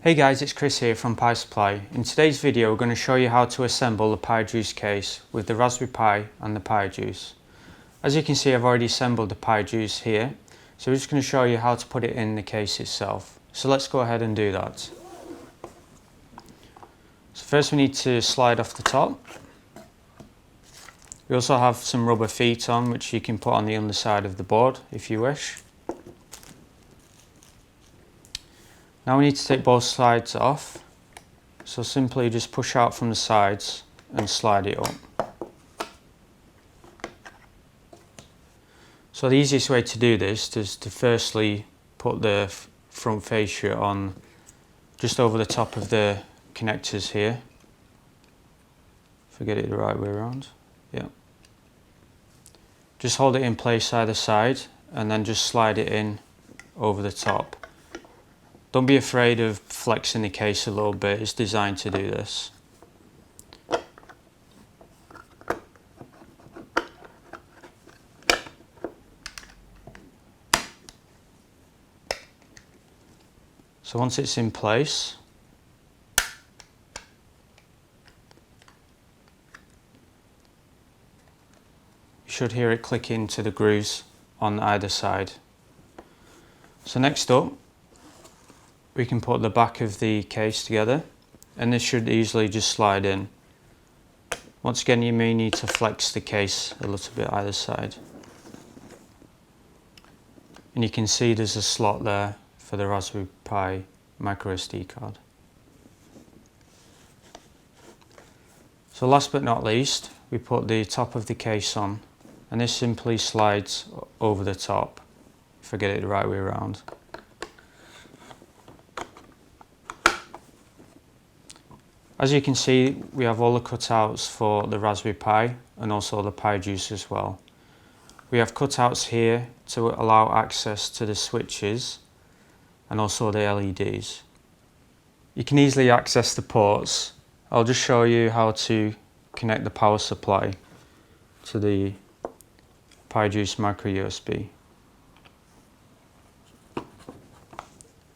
Hey guys, it's Chris here from Pi Supply. In today's video we're going to show you how to assemble the PiJuice case with the Raspberry Pi and the PiJuice. As you can see, I've already assembled the PiJuice here, so we're just going to show you how to put it in the case itself. So let's go ahead and do that. So first we need to slide off the top. We also have some rubber feet on which you can put on the underside of the board if you wish. Now we need to take both sides off, so simply just push out from the sides and slide it up. So the easiest way to do this is to firstly put the front fascia on just over the top of the connectors here. If I get it the right way around, yeah. Just hold it in place either side and then just slide it in over the top. Don't be afraid of flexing the case a little bit, it's designed to do this. So once it's in place, you should hear it click into the grooves on either side. So next up, we can put the back of the case together, and this should easily just slide in. Once again, you may need to flex the case a little bit either side. And you can see there's a slot there for the Raspberry Pi micro SD card. So last but not least, we put the top of the case on, and this simply slides over the top, if I get it the right way around. As you can see, we have all the cutouts for the Raspberry Pi and also the PiJuice as well. We have cutouts here to allow access to the switches and also the LEDs. You can easily access the ports. I'll just show you how to connect the power supply to the PiJuice micro USB.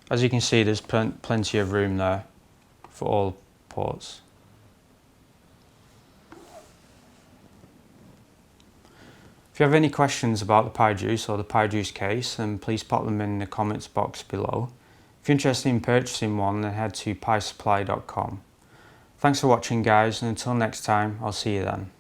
As you can see, there's plenty of room there for all ports. If you have any questions about the PiJuice or the PiJuice case, then please pop them in the comments box below. If you're interested in purchasing one, then head to pisupply.com. Thanks for watching guys, and until next time, I'll see you then.